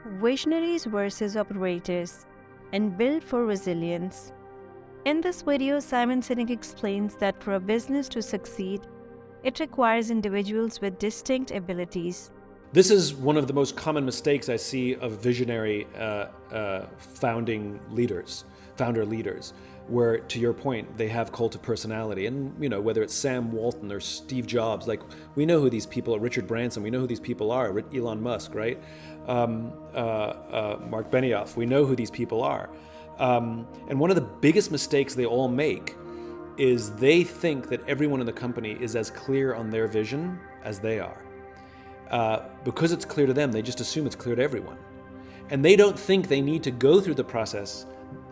Visionaries versus Operators, and Build for Resilience. In this video, Simon Sinek explains that for a business to succeed, it requires individuals with distinct abilities. This is one of the most common mistakes I see of visionary founder leaders, where, to your point, they have cult of personality. And, whether it's Sam Walton or Steve Jobs, we know who these people are, Richard Branson, we know who these people are, Elon Musk, right? Mark Benioff, we know who these people are. And one of the biggest mistakes they all make is they think that everyone in the company is as clear on their vision as they are. Because it's clear to them, they just assume it's clear to everyone. And they don't think they need to go through the process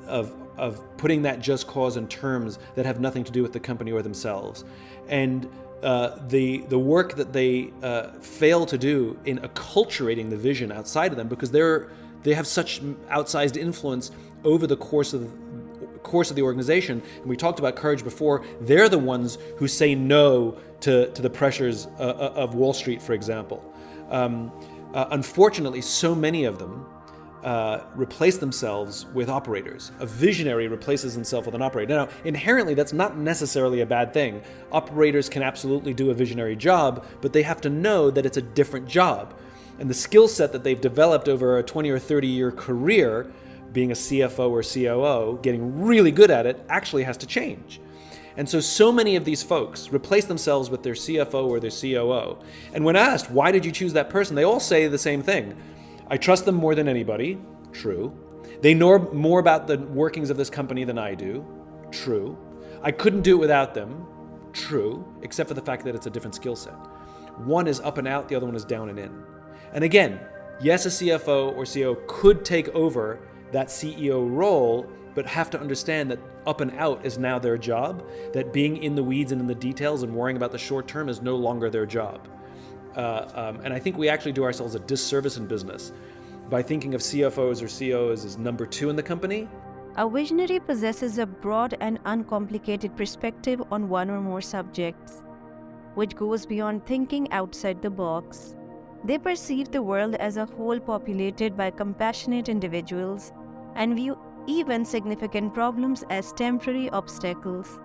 of putting that just cause in terms that have nothing to do with the company or themselves. And the work that they fail to do in acculturating the vision outside of them, because they have such outsized influence over the course of the organization. And we talked about courage before. They're the ones who say no to the pressures of Wall Street, for example. Unfortunately, so many of them replace themselves with operators. A visionary replaces himself with an operator. Now, inherently, that's not necessarily a bad thing. Operators can absolutely do a visionary job, but they have to know that it's a different job. And the skill set that they've developed over a 20 or 30-year career, being a CFO or COO, getting really good at it, actually has to change. And so many of these folks replace themselves with their CFO or their COO. And when asked, why did you choose that person? They all say the same thing. I trust them more than anybody. True. They know more about the workings of this company than I do. True. I couldn't do it without them. True. Except for the fact that it's a different skill set. One is up and out, the other one is down and in. And again, yes, a CFO or CEO could take over that CEO role, but have to understand that up and out is now their job, that being in the weeds and in the details and worrying about the short term is no longer their job. And I think we actually do ourselves a disservice in business by thinking of CFOs or CEOs as number two in the company. A visionary possesses a broad and uncomplicated perspective on one or more subjects, which goes beyond thinking outside the box. They perceive the world as a whole populated by compassionate individuals and view even significant problems as temporary obstacles.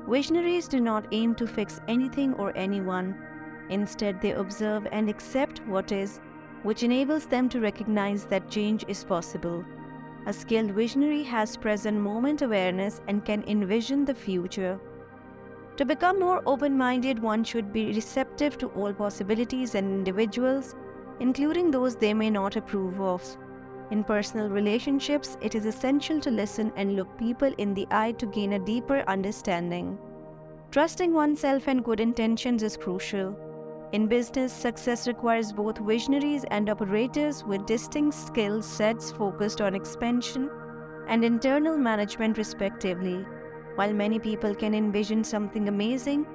Visionaries do not aim to fix anything or anyone. Instead, they observe and accept what is, which enables them to recognize that change is possible. A skilled visionary has present moment awareness and can envision the future. To become more open-minded, one should be receptive to all possibilities and individuals, including those they may not approve of. In personal relationships, it is essential to listen and look people in the eye to gain a deeper understanding. Trusting oneself and good intentions is crucial. In business, success requires both visionaries and operators with distinct skill sets focused on expansion and internal management respectively. While many people can envision something amazing,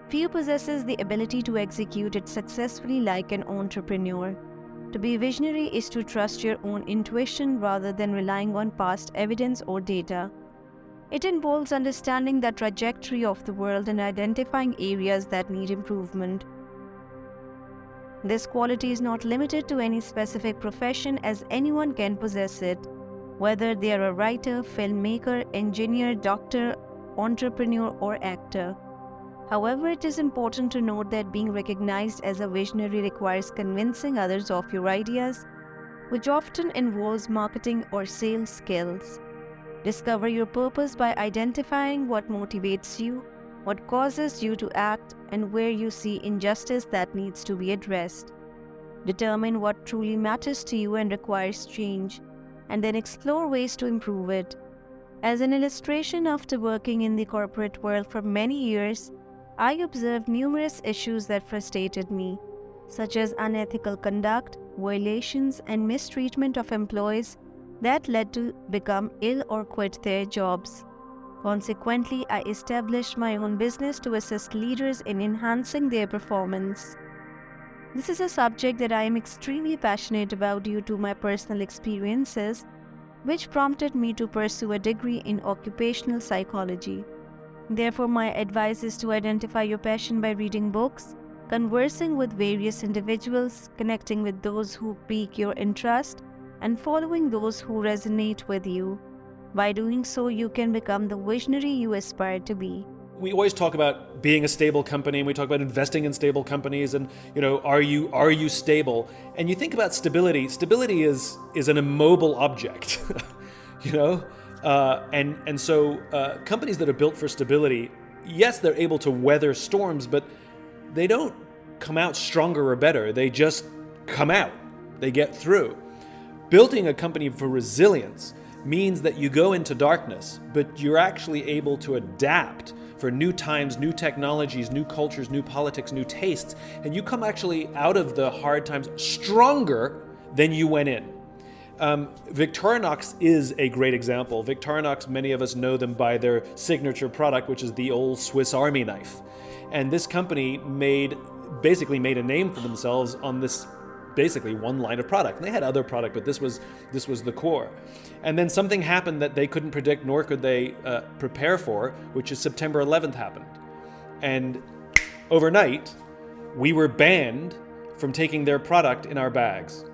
few possesses the ability to execute it successfully like an entrepreneur. To be visionary is to trust your own intuition rather than relying on past evidence or data. It involves understanding the trajectory of the world and identifying areas that need improvement. This quality is not limited to any specific profession, as anyone can possess it, whether they are a writer, filmmaker, engineer, doctor, entrepreneur, or actor. However, it is important to note that being recognized as a visionary requires convincing others of your ideas, which often involves marketing or sales skills. Discover your purpose by identifying what motivates you, what causes you to act, and where you see injustice that needs to be addressed. Determine what truly matters to you and requires change, and then explore ways to improve it. As an illustration, after working in the corporate world for many years, I observed numerous issues that frustrated me, such as unethical conduct, violations, and mistreatment of employees that led to become ill or quit their jobs. Consequently, I established my own business to assist leaders in enhancing their performance. This is a subject that I am extremely passionate about due to my personal experiences, which prompted me to pursue a degree in occupational psychology. Therefore, my advice is to identify your passion by reading books, conversing with various individuals, connecting with those who pique your interest, and following those who resonate with you. By doing so, you can become the visionary you aspire to be. We always talk about being a stable company, and we talk about investing in stable companies, and are you stable? And you think about stability. Stability is an immobile object, and so companies that are built for stability, yes, they're able to weather storms, but they don't come out stronger or better. They just come out. They get through. Building a company for resilience means that you go into darkness, but you're actually able to adapt for new times, new technologies, new cultures, new politics, new tastes, and you come actually out of the hard times stronger than you went in. Victorinox is a great example. Victorinox, many of us know them by their signature product, which is the old Swiss Army knife. And this company basically made a name for themselves on this basically one line of product. And they had other product, but this was the core. And then something happened that they couldn't predict, nor could they prepare for, which is September 11th happened. And overnight, we were banned from taking their product in our bags,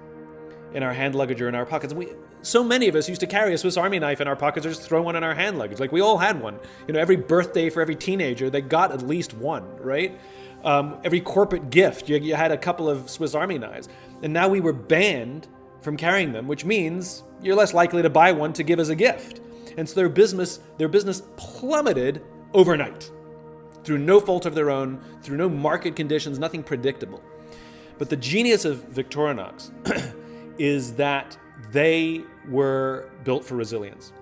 in our hand luggage, or in our pockets. And so many of us used to carry a Swiss Army knife in our pockets or just throw one in our hand luggage. Like, we all had one. Every birthday for every teenager, they got at least one, right? Every corporate gift, you had a couple of Swiss Army knives. And now we were banned from carrying them, which means you're less likely to buy one to give as a gift. And so their business plummeted overnight through no fault of their own, through no market conditions, nothing predictable. But the genius of Victorinox is that they were built for resilience.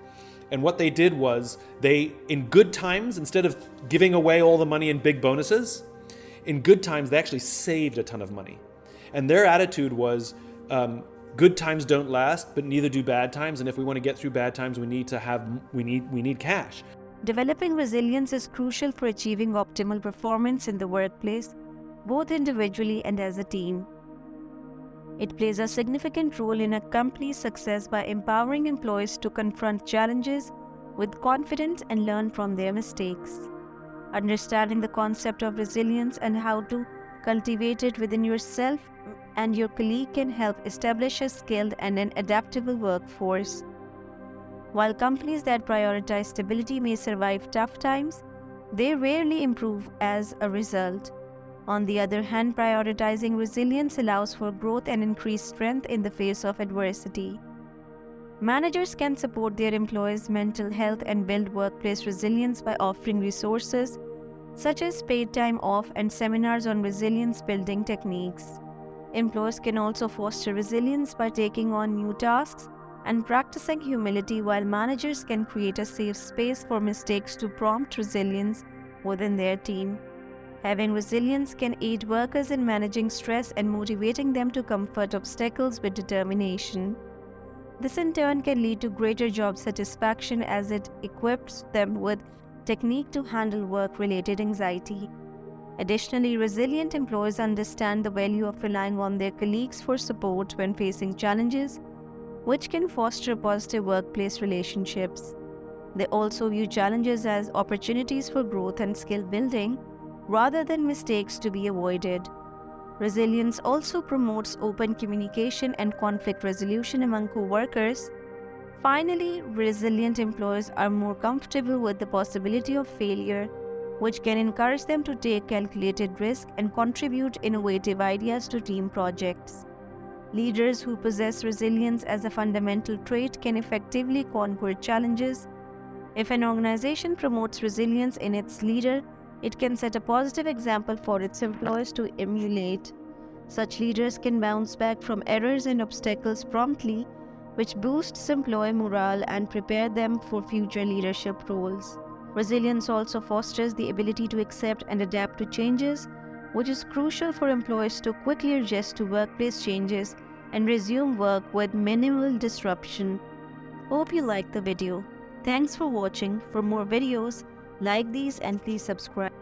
And what they did was in good times, instead of giving away all the money in big bonuses, in good times, they actually saved a ton of money. And their attitude was, good times don't last, but neither do bad times. And if we want to get through bad times, we need cash. Developing resilience is crucial for achieving optimal performance in the workplace, both individually and as a team. It plays a significant role in a company's success by empowering employees to confront challenges with confidence and learn from their mistakes. Understanding the concept of resilience and how to cultivate it within yourself and your colleague can help establish a skilled and an adaptable workforce. While companies that prioritize stability may survive tough times, they rarely improve as a result. On the other hand, prioritizing resilience allows for growth and increased strength in the face of adversity. Managers can support their employees' mental health and build workplace resilience by offering resources such as paid time off and seminars on resilience building techniques. Employees can also foster resilience by taking on new tasks and practicing humility, while managers can create a safe space for mistakes to prompt resilience within their team. Having resilience can aid workers in managing stress and motivating them to comfort obstacles with determination. This in turn can lead to greater job satisfaction as it equips them with technique to handle work-related anxiety. Additionally, resilient employees understand the value of relying on their colleagues for support when facing challenges, which can foster positive workplace relationships. They also view challenges as opportunities for growth and skill building, rather than mistakes to be avoided. Resilience also promotes open communication and conflict resolution among co-workers. Finally, resilient employees are more comfortable with the possibility of failure, which can encourage them to take calculated risk and contribute innovative ideas to team projects. Leaders who possess resilience as a fundamental trait can effectively conquer challenges. If an organization promotes resilience in its leader, it can set a positive example for its employees to emulate. Such leaders can bounce back from errors and obstacles promptly, which boosts employee morale and prepare them for future leadership roles. Resilience also fosters the ability to accept and adapt to changes, which is crucial for employees to quickly adjust to workplace changes and resume work with minimal disruption. Hope you liked the video. Thanks for watching. For more videos like these, and please subscribe.